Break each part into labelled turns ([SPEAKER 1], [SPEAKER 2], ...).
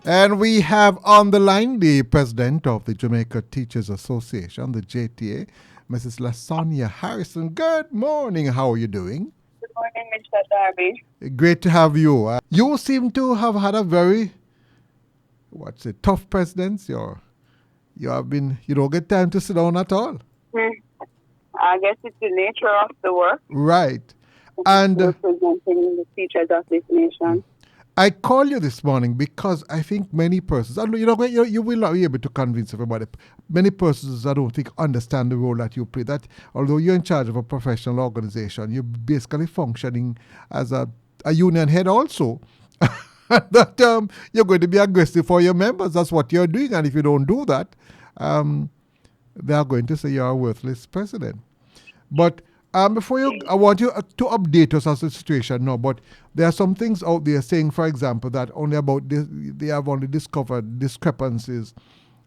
[SPEAKER 1] And we have on the line the president of the Jamaica Teachers Association, the JTA, Mrs. Lasonja Harrison. Good morning. How are you doing?
[SPEAKER 2] Good morning, Mr. Darby.
[SPEAKER 1] Great to have you. You seem to have had a very, tough presidency. You don't get time to sit down at all.
[SPEAKER 2] I guess it's the nature of the work.
[SPEAKER 1] Right. And
[SPEAKER 2] representing the teachers of this nation.
[SPEAKER 1] I call you this morning because I think many persons, you will not be able to convince everybody. Many persons, I don't think, understand the role that you play. That although you're in charge of a professional organization, you're basically functioning as a union head also. That you're going to be aggressive for your members. That's what you're doing. And if you don't do that, they are going to say you're a worthless president. But I want you to update us as the situation now, but there are some things out there saying, for example, that they have only discovered discrepancies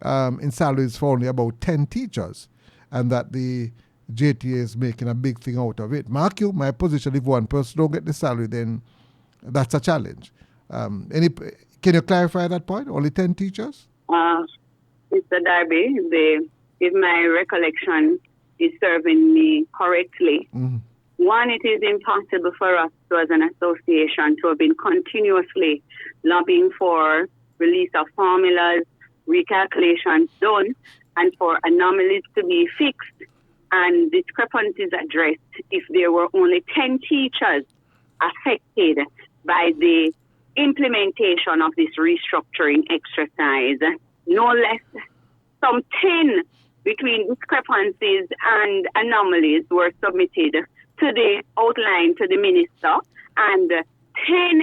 [SPEAKER 1] in salaries for only about 10 teachers, and that the JTA is making a big thing out of it. Mark you, my position, if one person don't get the salary, then that's a challenge. Can you clarify that point? Only 10 teachers?
[SPEAKER 2] Mr. Darby, if my recollection is serving me correctly.
[SPEAKER 1] Mm-hmm.
[SPEAKER 2] One, it is impossible for us as an association to have been continuously lobbying for release of formulas, recalculations done, and for anomalies to be fixed and discrepancies addressed if there were only 10 teachers affected by the implementation of this restructuring exercise. No less, some 10 between discrepancies and anomalies were submitted to the outline to the minister, and 10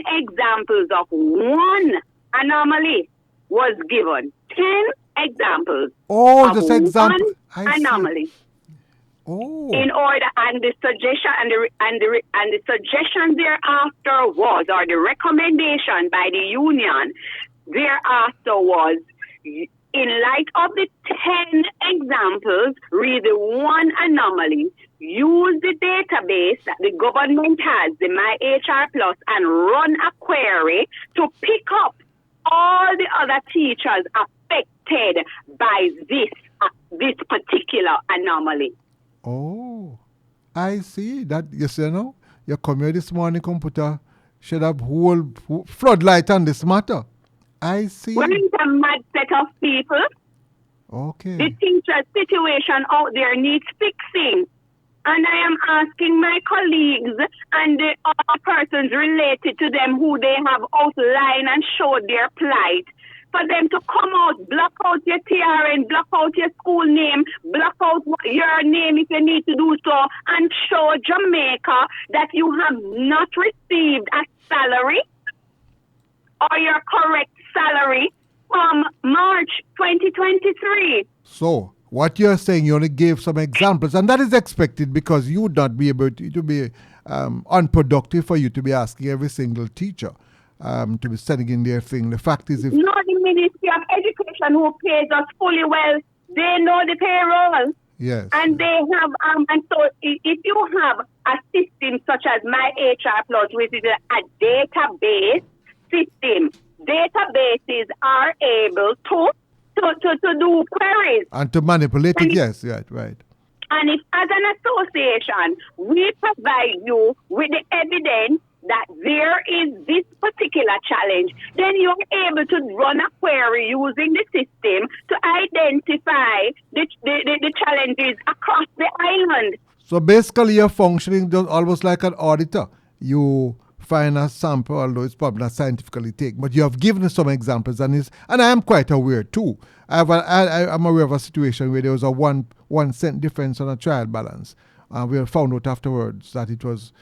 [SPEAKER 2] examples of one anomaly was given. 10 examples.
[SPEAKER 1] Oh, just example.
[SPEAKER 2] One anomaly.
[SPEAKER 1] Oh.
[SPEAKER 2] In order, and the suggestion and the suggestion thereafter was, or the recommendation by the union thereafter was, in light of the 10 examples, read the one anomaly, use the database that the government has, the MyHR Plus, and run a query to pick up all the other teachers affected by this particular anomaly.
[SPEAKER 1] Oh, I see. That, you come here this morning, computer, should have whole floodlight on this matter. I see.
[SPEAKER 2] We're in a mad set of people.
[SPEAKER 1] Okay.
[SPEAKER 2] The teacher situation out there needs fixing. And I am asking my colleagues and the other persons related to them who they have outlined and showed their plight, for them to come out, block out your TRN, block out your school name, block out your name if you need to do so, and show Jamaica that you have not received a salary or your correct salary from March 2023.
[SPEAKER 1] So, what you're saying, you only gave some examples, and that is expected because you would not be able to be unproductive for you to be asking every single teacher to be sending in their thing. The fact is, if
[SPEAKER 2] no, the Ministry of Education, who pays us fully well, they know the payroll.
[SPEAKER 1] Yes.
[SPEAKER 2] And they have, and so if you have a system such as MyHR Plus, which is a database system, databases are able to do queries.
[SPEAKER 1] And to manipulate it, yes, right.
[SPEAKER 2] And if, as an association, we provide you with the evidence that there is this particular challenge, then you're able to run a query using the system to identify the challenges across the island.
[SPEAKER 1] So basically, you're functioning just almost like an auditor. You find a sample, although it's probably not scientifically taken, but you have given us some examples, and I am quite aware too. I'm aware of a situation where there was a 1 cent difference on a trial balance. We found out afterwards that it was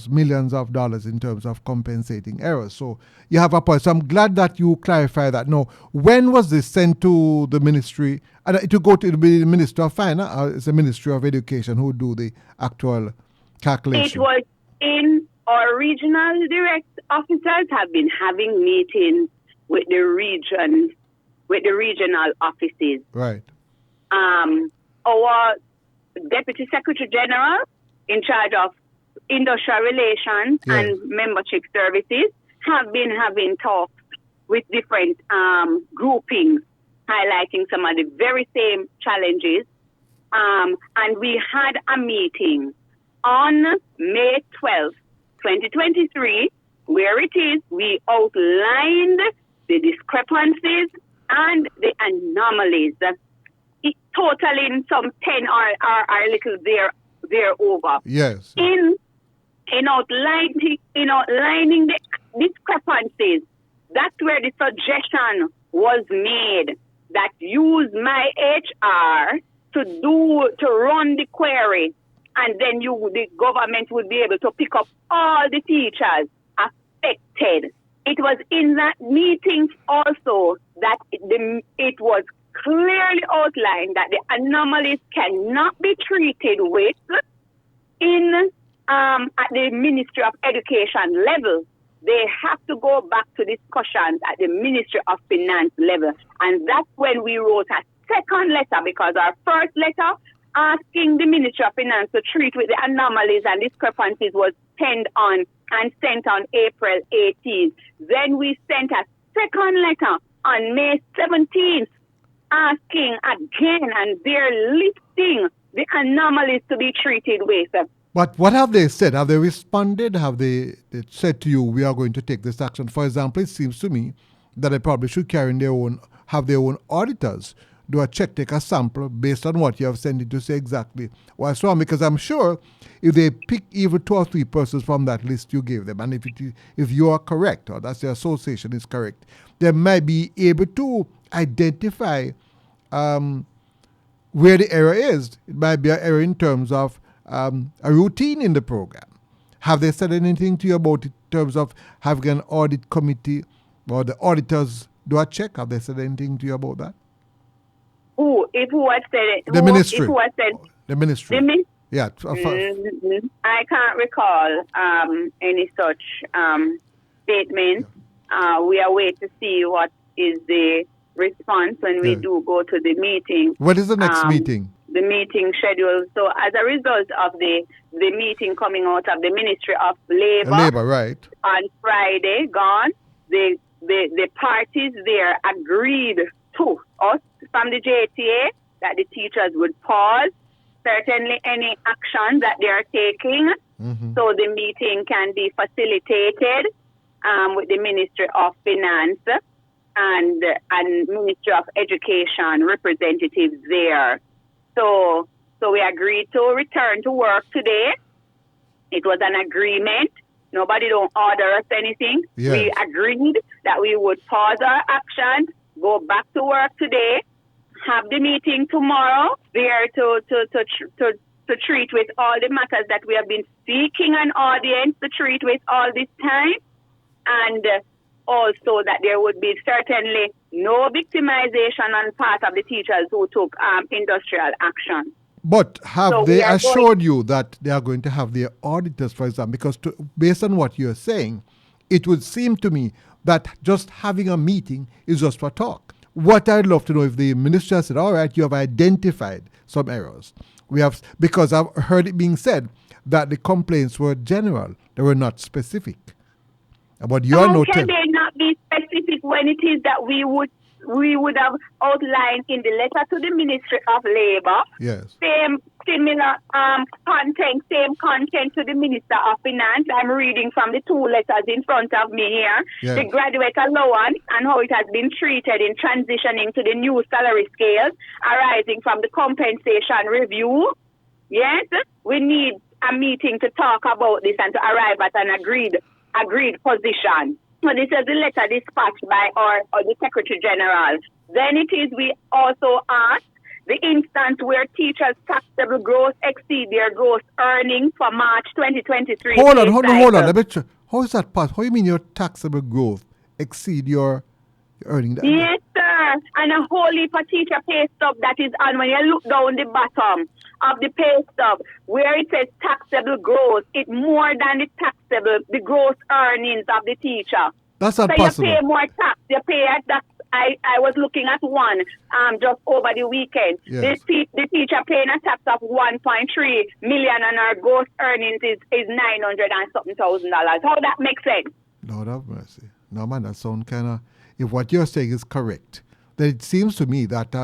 [SPEAKER 1] millions of dollars in terms of compensating errors. So you have a point. So I'm glad that you clarify that. Now, when was this sent to the ministry? To go to the Minister of Finance, or it's the Ministry of Education who do the actual calculation?
[SPEAKER 2] It was in our regional direct officers have been having meetings with the regional offices.
[SPEAKER 1] Right.
[SPEAKER 2] Our Deputy Secretary General in charge of Industrial Relations
[SPEAKER 1] Yes.
[SPEAKER 2] and Membership Services have been having talks with different groupings, highlighting some of the very same challenges. And we had a meeting on May 12th, 2023, where it is we outlined the discrepancies and the anomalies, totaling some 10 or a little there over.
[SPEAKER 1] Yes.
[SPEAKER 2] In outlining the discrepancies, that's where the suggestion was made that use my HR to run the query, and then the government would be able to pick up all the teachers affected. It was in that meeting also that it was clearly outlined that the anomalies cannot be treated with at the Ministry of Education level. They have to go back to discussions at the Ministry of Finance level. And that's when we wrote a second letter, because our first letter asking the Ministry of Finance to treat with the anomalies and discrepancies was penned on and sent on April 18th. Then we sent a second letter on May 17th asking again, and they're listing the anomalies to be treated with.
[SPEAKER 1] But what have they said? Have they responded? Have they said to you, we are going to take this action? For example, it seems to me that they probably should have their own auditors do a check, take a sample based on what you have sent it to say exactly what's wrong. Because I'm sure if they pick even 2 or 3 persons from that list you gave them, and if you are correct, or that's the association is correct, they might be able to identify where the error is. It might be an error in terms of a routine in the program. Have they said anything to you about it in terms of having an audit committee or the auditors do a check? Have they said anything to you about that?
[SPEAKER 2] Who has said it?
[SPEAKER 1] The ministry.
[SPEAKER 2] Who has said
[SPEAKER 1] the ministry? Yeah.
[SPEAKER 2] I can't recall any such statement. We are waiting to see what is the response when we do go to the meeting.
[SPEAKER 1] What is the next meeting?
[SPEAKER 2] The meeting schedule. So as a result of the meeting coming out of the Ministry of Labor,
[SPEAKER 1] right,
[SPEAKER 2] on Friday gone, the parties there agreed to us from the JTA that the teachers would pause certainly any action that they are taking, so the meeting can be facilitated with the Ministry of Finance and Ministry of Education representatives there. So we agreed to return to work today. It was an agreement. Nobody don't order us anything.
[SPEAKER 1] Yes.
[SPEAKER 2] We agreed that we would pause our actions, go back to work today, have the meeting tomorrow there to treat with all the matters that we have been seeking an audience to treat with all this time, and also that there would be certainly no victimization on part of the teachers who took industrial action.
[SPEAKER 1] But have they assured you that they are going to have their auditors, for example? Because based on what you're saying, it would seem to me that just having a meeting is just for talk. What I'd love to know if the minister said, all right, you have identified some errors. Because I've heard it being said that the complaints were general, they were not specific. But you
[SPEAKER 2] How can they not be specific when it is that we would have outlined in the letter to the Ministry of Labor,
[SPEAKER 1] yes,
[SPEAKER 2] similar content to the Minister of Finance. I'm reading from the 2 letters in front of me here.
[SPEAKER 1] Yes.
[SPEAKER 2] The graduate allowance and how it has been treated in transitioning to the new salary scales arising from the compensation review. Yes, we need a meeting to talk about this and to arrive at an agreed position. So this is the letter dispatched by the Secretary General. Then it is we also ask the instance where teachers' taxable gross exceed their gross earnings for March 2023.
[SPEAKER 1] Hold on. How is that part? How do you mean your taxable growth exceed your earning?
[SPEAKER 2] Yes, sir. And a whole heap of teacher pay stub that is on when you look down the bottom of the pay stub where it says taxable growth, it's more than the gross earnings of the teacher.
[SPEAKER 1] That's not possible.
[SPEAKER 2] You pay more tax. You pay I was looking at one just over the weekend.
[SPEAKER 1] Yes.
[SPEAKER 2] The teacher paying a tax of 1.3 million and her gross earnings is 900 and something $1,000. How that makes sense?
[SPEAKER 1] Lord have mercy. No, man, that sounds kind of... If what you're saying is correct, then it seems to me that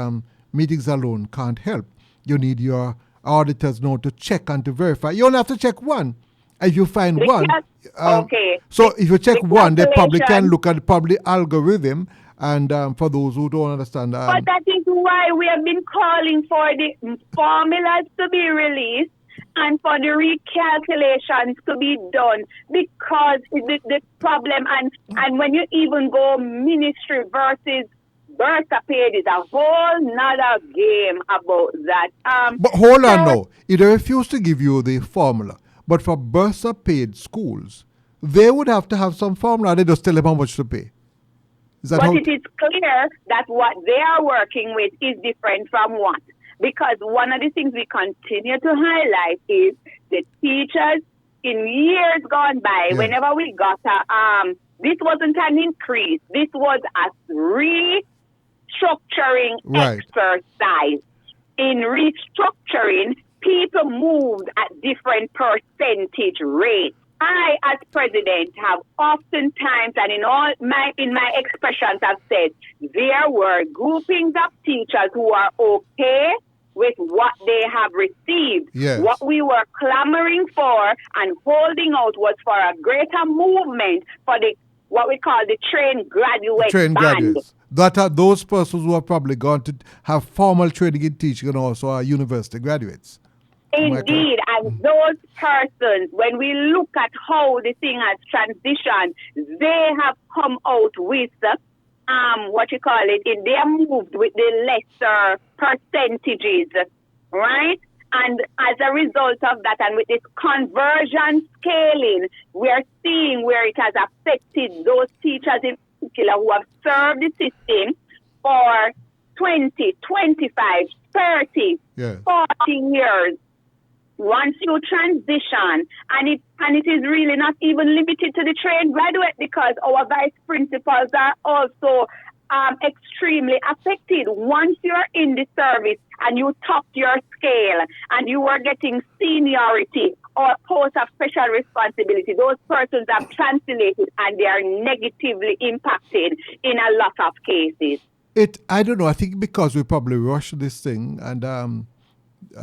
[SPEAKER 1] meetings alone can't help. You need your auditors now to check and to verify. You only have to check one. If you find one...
[SPEAKER 2] okay.
[SPEAKER 1] So if you check one, they probably can look at probably algorithm. And for those who don't understand...
[SPEAKER 2] but that is why we have been calling for the formulas to be released and for the recalculations to be done, because the problem, and when you even go ministry versus Bertha paid, is a whole nother game about that.
[SPEAKER 1] But hold on now. If they refuse to give you the formula, but for Bertha paid schools, they would have to have some formula. They just tell them how much to pay.
[SPEAKER 2] But it is clear that what they are working with is different from what. Because one of the things we continue to highlight is the teachers in years gone by, whenever we got this wasn't an increase. This was a restructuring exercise. In restructuring, people moved at different percentage rates. I, as president, have oftentimes, and in my expressions, have said there were groupings of teachers who are okay with what they have received.
[SPEAKER 1] Yes.
[SPEAKER 2] What we were clamoring for and holding out was for a greater movement for what we call the trained graduate
[SPEAKER 1] graduates. That are those persons who are probably going to have formal training in teaching and also are university graduates.
[SPEAKER 2] Indeed, and those persons, when we look at how the thing has transitioned, they have come out with they are moved with the lesser percentages, right? And as a result of that, and with this conversion scaling, we are seeing where it has affected those teachers in particular who have served the system for 20, 25, 30, 40 years. Once you transition, and it is really not even limited to the trained graduate, because our vice principals are also extremely affected. Once you're in the service and you top your scale and you are getting seniority or post of special responsibility, those persons have translated and they are negatively impacted in a lot of cases.
[SPEAKER 1] I don't know. I think because we probably rushed this thing and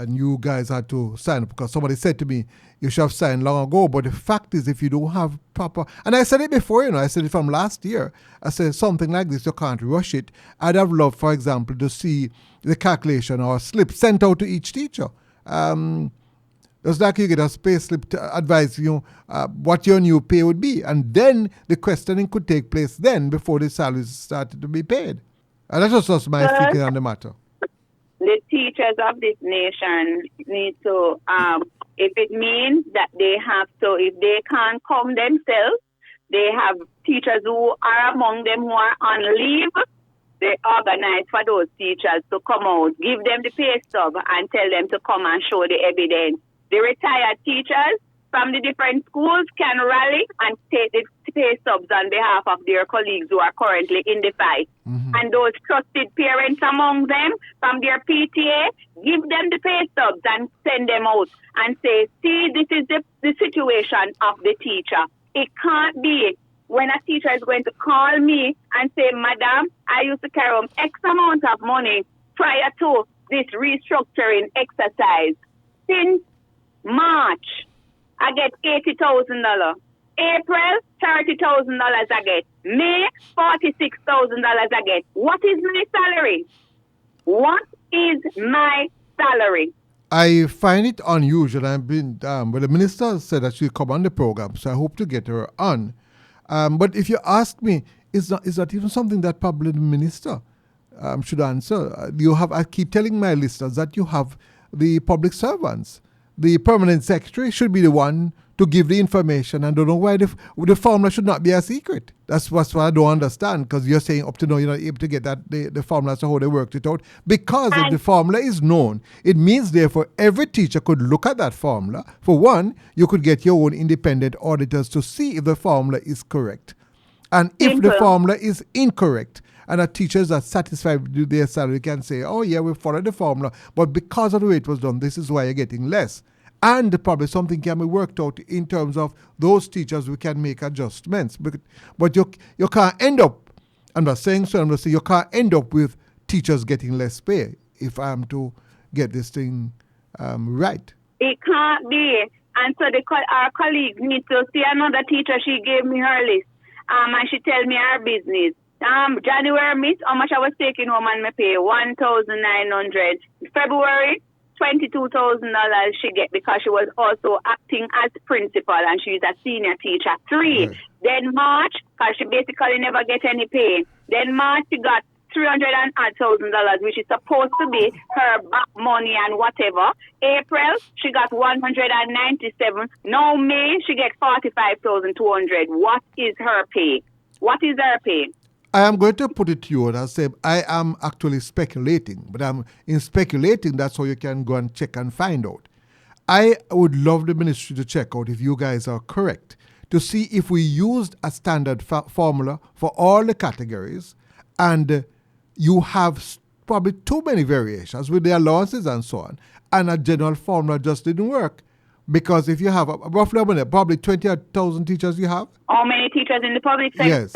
[SPEAKER 1] you guys had to sign up because somebody said to me, you should have signed long ago. But the fact is, if you don't have proper... And I said it before, I said it from last year. I said something like this, you can't rush it. I'd have loved, for example, to see the calculation or slip sent out to each teacher. Just like you get a pay slip to advise you what your new pay would be. And then the questioning could take place then before the salaries started to be paid. And that's just my thinking on the matter.
[SPEAKER 2] The teachers of this nation need to, if it means that they have to, if they can't come themselves, they have teachers who are among them who are on leave. They organize for those teachers to come out, give them the pay stub and tell them to come and show the evidence. The retired teachers from the different schools can rally and take the pay stubs on behalf of their colleagues who are currently in the fight. Mm-hmm. And those trusted parents among them from their PTA, give them the pay stubs and send them out and say, see, this is the situation of the teacher. It can't be when a teacher is going to call me and say, Madam, I used to carry home X amount of money prior to this restructuring exercise. Since March, I get $80,000. April, $30,000 I get. May, $46,000 I get. What is my salary? What is my salary?
[SPEAKER 1] I find it unusual. I've been, well, the minister said that she'll come on the program, so I hope to get her on. But if you ask me, is that even something that probably the minister should answer? I keep telling my listeners that you have the public servants. The permanent secretary should be the one to give the information, and don't know why the formula should not be a secret. That's what I don't understand, because you're saying up to now you're not able to get that the formula as to how they worked it out. Because if the formula is known, it means therefore every teacher could look at that formula. For one, you could get your own independent auditors to see if the formula is correct. And if the formula is incorrect, and a teacher is not satisfied with their salary can say, oh yeah, we followed the formula, but because of the way it was done, this is why you're getting less. And probably something can be worked out in terms of those teachers we can make adjustments. But you can't end up, I'm not saying so, I'm just saying you can't end up with teachers getting less pay if I'm to get this thing right.
[SPEAKER 2] It can't be. And so our colleagues need to see another teacher. She gave me her list. And she tell me her business. January, miss, how much I was taking home and me pay $1,900. February, $22,000 she get because she was also acting as principal and she's a senior teacher. 3. Right. Then March, because she basically never get any pay. Then March she got $300,000, which is supposed to be her back money and whatever. April, she got $197,000. Now May, she get $45,200. What is her pay? What is her pay?
[SPEAKER 1] I am going to put it to you and I say I am actually speculating, but I'm in speculating. That's how you can go and check and find out. I would love the ministry to check out if you guys are correct to see if we used a standard formula for all the categories and you have probably too many variations with the allowances and so on, and a general formula just didn't work. Because if you have roughly probably 20,000 teachers you have?
[SPEAKER 2] How many teachers in the public service?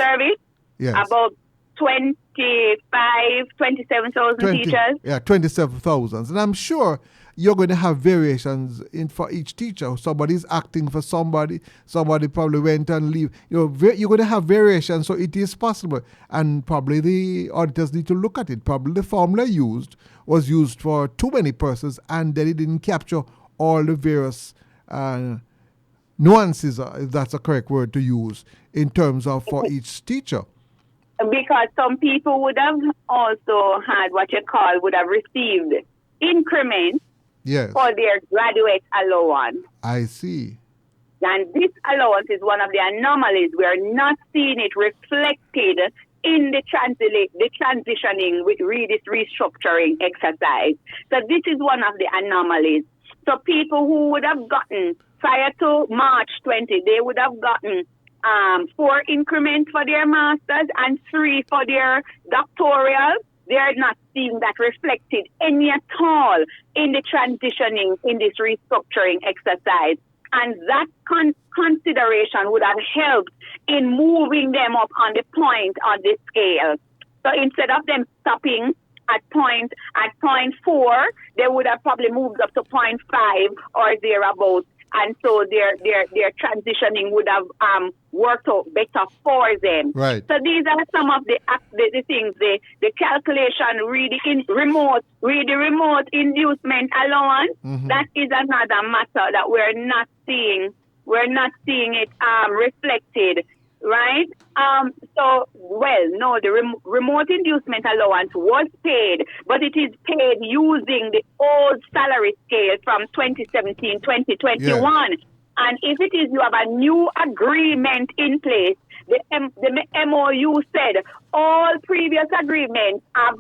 [SPEAKER 1] Yes.
[SPEAKER 2] About 27,000 teachers.
[SPEAKER 1] Yeah, 27,000. And I'm sure you're going to have variations for each teacher. Somebody's acting for somebody probably went and leave. You're going to have variations, so it is possible. And probably the auditors need to look at it. Probably the formula was used for too many persons, and then it didn't capture all the various nuances, if that's a correct word to use, in terms of for each teacher.
[SPEAKER 2] Because some people would have also had would have received increments for their graduate allowance.
[SPEAKER 1] I see.
[SPEAKER 2] And this allowance is one of the anomalies. We are not seeing it reflected in the transitioning with this restructuring exercise. So this is one of the anomalies. So people who would have gotten, prior to March 20, they would have gotten 4 increments for their masters and 3 for their doctoral. They are not seeing that reflected any at all in the transitioning, in this restructuring exercise. And that consideration would have helped in moving them up on the point on the scale. So instead of them stopping at point 4, they would have probably moved up to 0.5 or thereabouts. And so their transitioning would have worked out better for them.
[SPEAKER 1] Right.
[SPEAKER 2] So these are some of the things, the calculation, the remote inducement allowance. Mm-hmm. That is another matter that we're not seeing. We're not seeing it reflected. Right? The remote inducement allowance was paid, but it is paid using the old salary scale from 2017-2021. Yes. And if it is you have a new agreement in place, the MOU said all previous agreements are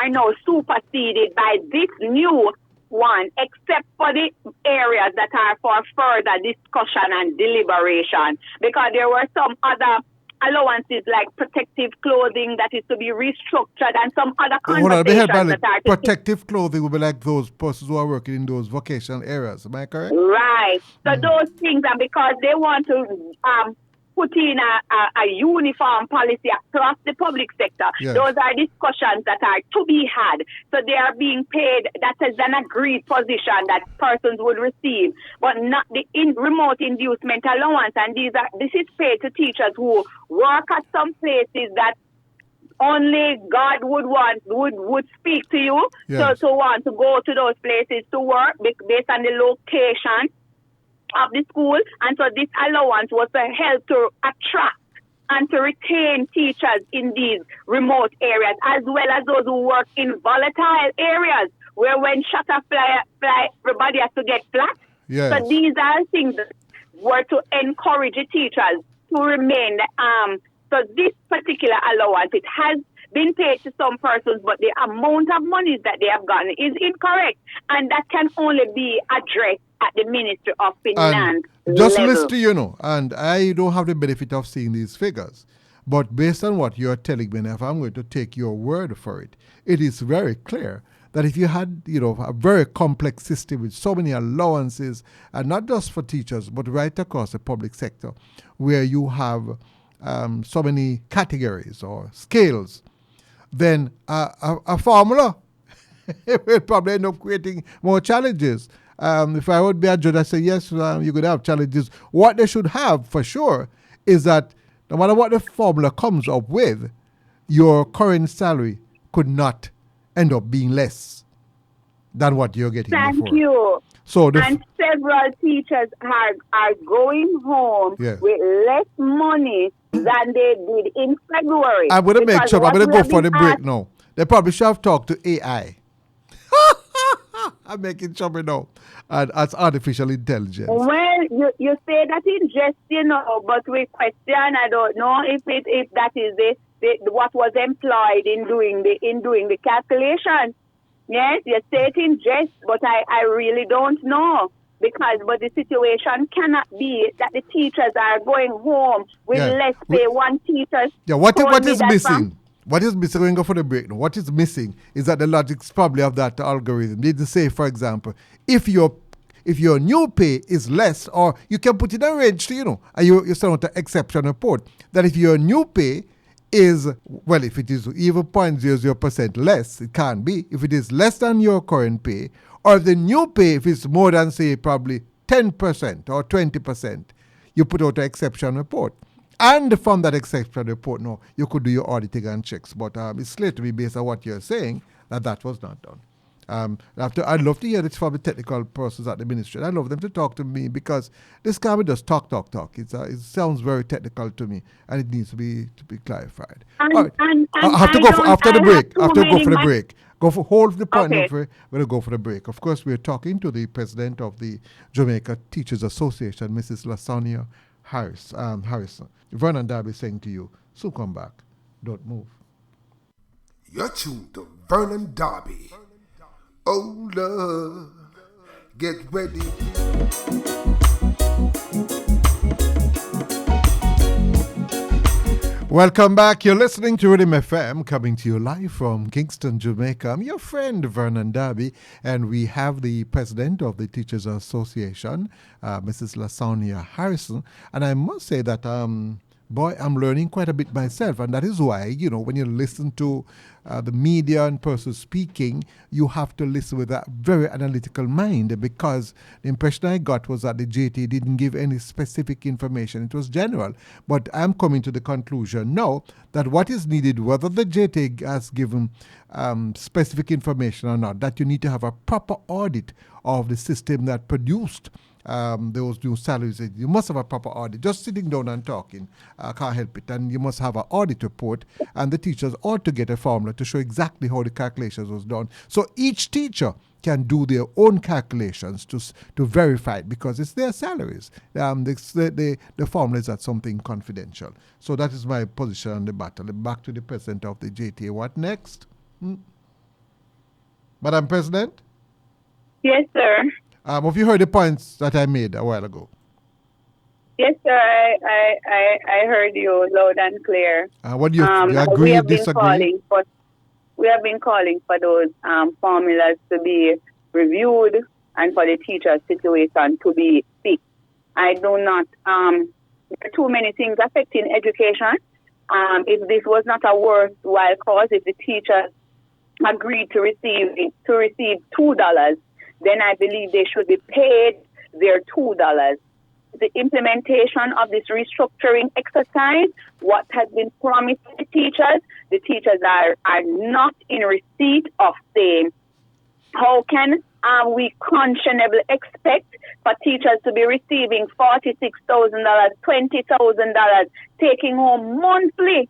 [SPEAKER 2] now superseded by this new one, except for the areas that are for further discussion and deliberation, because there were some other allowances like protective clothing that is to be restructured and some other conversations that are
[SPEAKER 1] protective clothing will be like those persons who are working in those vocational areas. Am I correct?
[SPEAKER 2] Right. So those things are because they want to put in a uniform policy across the public sector. Yes. Those are discussions that are to be had. So they are being paid, that is an agreed position that persons would receive, but not the remote inducement allowance. And this is paid to teachers who work at some places that only God would speak to you. Yes. So want to go to those places to work based on the location of the school, and so this allowance was to help to attract and to retain teachers in these remote areas, as well as those who work in volatile areas where when shutter fly, everybody has to get flat.
[SPEAKER 1] Yes.
[SPEAKER 2] So these are things that were to encourage the teachers to remain. So this particular allowance, it has been paid to some persons, but the amount of monies that they have gotten is incorrect, and that can only be addressed at the Ministry of Finance
[SPEAKER 1] just
[SPEAKER 2] level.
[SPEAKER 1] listen, and I don't have the benefit of seeing these figures, But based on what you're telling me, and if I'm going to take your word for it, it is very clear that if you had, a very complex system with so many allowances, and not just for teachers, but right across the public sector, where you have so many categories or scales, then a formula will probably end up creating more challenges. If I would be a judge, I say, yes, you're going to have challenges. What they should have, for sure, is that no matter what the formula comes up with, your current salary could not end up being less than what you're getting
[SPEAKER 2] Thank
[SPEAKER 1] before.
[SPEAKER 2] you.
[SPEAKER 1] So
[SPEAKER 2] and several teachers are going home with less money than they did in February.
[SPEAKER 1] I'm going to make sure. I'm going to go for the break now. They probably should have talked to AI. I'm making sure we know. And as artificial intelligence.
[SPEAKER 2] Well, you say that in jest, but we question. I don't know if that is what was employed in doing the calculation. Yes, you say it in jest, but I really don't know. But the situation cannot be that the teachers are going home with less pay. One teacher.
[SPEAKER 1] Yeah, what is missing? What is missing? We're going to go for the break now. What is missing is that the logic's probably of that algorithm. They just say, for example, if your new pay is less, or you can put in a range to, and you send out an exception report, that if your new pay is, well, if it is even 0.00% less, it can't be. If it is less than your current pay, or if the new pay, if it's more than, say, probably 10% or 20%, you put out an exception report. And from that exception report, no, you could do your auditing and checks. But it's clear to me, based on what you're saying, that was not done. I'd love to hear this from the technical persons at the ministry. I'd love them to talk to me, because this can't be just talk. It sounds very technical to me, and it needs to be clarified. All right. I have to go after the break. I have to go for the break. Hold the point. Okay. We're going to go for the break. Of course, we're talking to the president of the Jamaica Teachers Association, Mrs. Lasonja Harrison. Vernon Darby saying to you, soon come back. Don't move.
[SPEAKER 3] You're tuned to Vernon Darby. Oh, love, get ready.
[SPEAKER 1] Welcome back. You're listening to Rhythm FM, coming to you live from Kingston, Jamaica. I'm your friend, Vernon Darby, and we have the president of the Teachers Association, Mrs. Lasonja Harrison. And I must say that, boy, I'm learning quite a bit myself. And that is why, when you listen to the media and persons speaking, you have to listen with a very analytical mind, because the impression I got was that the JT didn't give any specific information. It was general. But I'm coming to the conclusion now that what is needed, whether the JT has given specific information or not, that you need to have a proper audit of the system that produced those new salaries. You must have a proper audit. Just sitting down and talking can't help it. And you must have an audit report, and the teachers ought to get a formula to show exactly how the calculations was done. So each teacher can do their own calculations to verify it, because it's their salaries. The formula is at something confidential. So that is my position on the matter. Back to the president of the JTA. What next? Madam President?
[SPEAKER 2] Yes, sir.
[SPEAKER 1] Have you heard the points that I made a while ago?
[SPEAKER 2] Yes, sir. I heard you loud and clear.
[SPEAKER 1] What do you agree or disagree?
[SPEAKER 2] We have been calling for those formulas to be reviewed and for the teacher situation to be fixed. I do not. There are too many things affecting education. If this was not a worthwhile cause, if the teachers agreed to receive $2, then I believe they should be paid their $2. The implementation of this restructuring exercise, what has been promised to the teachers are not in receipt of same. How can we conscionably expect for teachers to be receiving $46,000, $20,000, taking home monthly,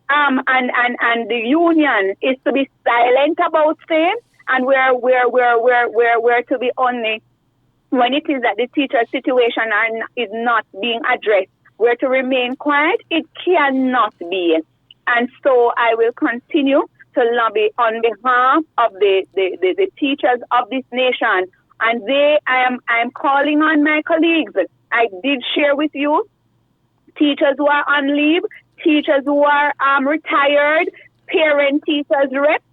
[SPEAKER 2] and the union is to be silent about same, and we're to be only when it is that the teacher situation is not being addressed, we're to remain quiet. It cannot be. And so I will continue to lobby on behalf of the teachers of this nation. And I am calling on my colleagues. I did share with you teachers who are on leave, teachers who are retired, parent teachers reps,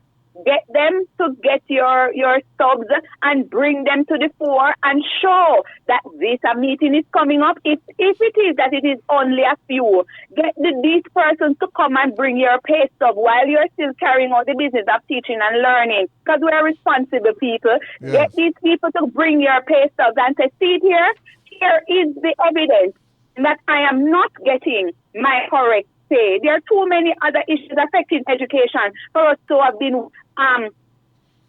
[SPEAKER 2] get them to get your subs and bring them to the fore and show that this meeting is coming up. If it is that it is only a few, get these persons to come and bring your pay stub while you're still carrying out the business of teaching and learning, because we're responsible people.
[SPEAKER 1] Yes.
[SPEAKER 2] Get these people to bring your pay stubs and say, see it here is the evidence that I am not getting my correct pay. There are too many other issues affecting education for us to have been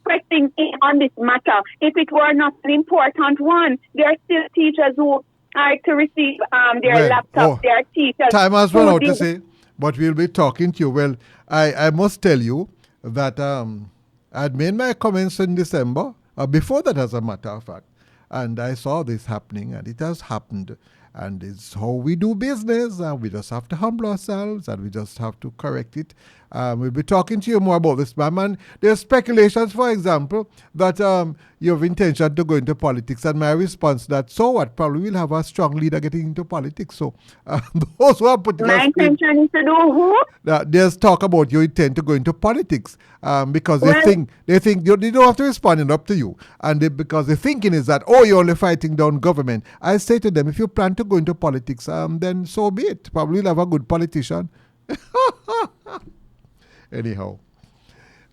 [SPEAKER 2] pressing in on this matter. If it were not an important one, there are still teachers who are to receive their laptops. There are teachers.
[SPEAKER 1] Time has run out to say, but we'll be talking to you. Well, I must tell you that I had made my comments in December, before that, as a matter of fact, and I saw this happening, and it has happened. And it's how we do business, and we just have to humble ourselves, and we just have to correct it. We'll be talking to you more about this, ma'am. And there's speculations, for example, that you have intention to go into politics. And my response to that, so what? Probably we'll have a strong leader getting into politics. So those who are putting
[SPEAKER 2] my intention is to do who?
[SPEAKER 1] There's talk about you intend to go into politics because they think they don't have to respond, and up to you. And because the thinking is that, oh, you're only fighting down government. I say to them, if you plan to go into politics, then so be it. Probably you'll have a good politician. Anyhow.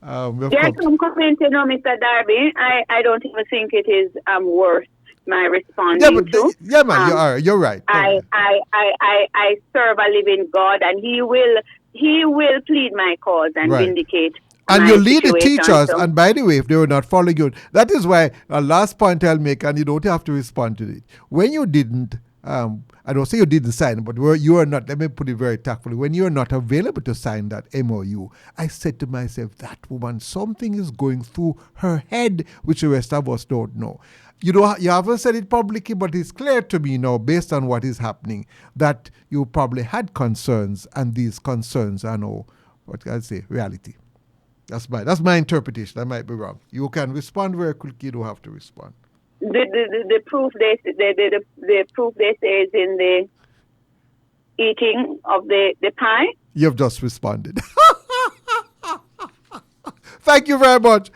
[SPEAKER 2] There's some comment, Mr. Darby. I don't even think it is worth my responding to.
[SPEAKER 1] Yeah, man, you're right.
[SPEAKER 2] I serve a living God, and He will plead my cause and vindicate.
[SPEAKER 1] And you lead the teachers, and by the way, if they were not following you, that is why a last point I'll make, and you don't have to respond to it. When you didn't, I don't say you didn't sign, but you are not, let me put it very tactfully, when you are not available to sign that MOU, I said to myself, that woman, something is going through her head, which the rest of us don't know. You haven't said it publicly, but it's clear to me now, based on what is happening, that you probably had concerns, and these concerns are now, what can I say, reality. That's my interpretation. I might be wrong. You can respond very quickly. You don't have to respond.
[SPEAKER 2] The proof the proof they say is in the eating of the pie.
[SPEAKER 1] You've just responded. Thank you very much.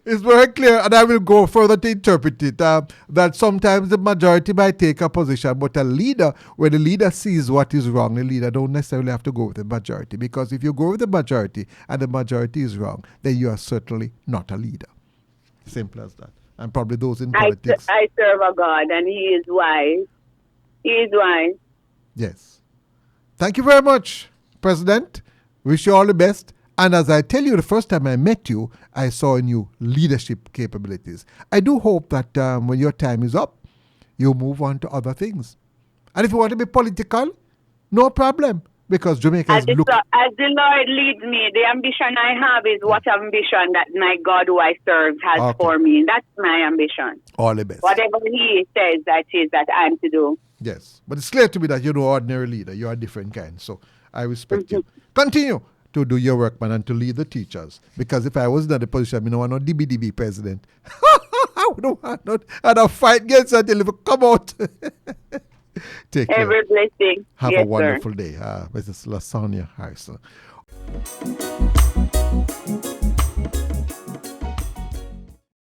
[SPEAKER 1] It's very clear, and I will go further to interpret it, that sometimes the majority might take a position, but a leader, when the leader sees what is wrong, the leader don't necessarily have to go with the majority, because if you go with the majority and the majority is wrong, then you are certainly not a leader. Simple as that. And probably those in politics.
[SPEAKER 2] I serve a God, and He is wise. He is wise.
[SPEAKER 1] Yes. Thank you very much, President. Wish you all the best. And as I tell you, the first time I met you, I saw in you leadership capabilities. I do hope that when your time is up, you move on to other things. And if you want to be political, no problem, because Jamaica is looking.
[SPEAKER 2] As the Lord leads me, the ambition I have is what ambition that my God who I serve has for me. That's my ambition.
[SPEAKER 1] All the best.
[SPEAKER 2] Whatever He says that is that I'm to do.
[SPEAKER 1] Yes, but it's clear to me that you're no ordinary leader. You're a different kind. So I respect you. Continue to do your work, man, and to lead the teachers. Because if I was in the position, I don't want no DBDB president. I don't want not, and I'll fight against until it will come out. Take care.
[SPEAKER 2] Every blessing.
[SPEAKER 1] Have a wonderful day. Mrs. Lasonja Harrison.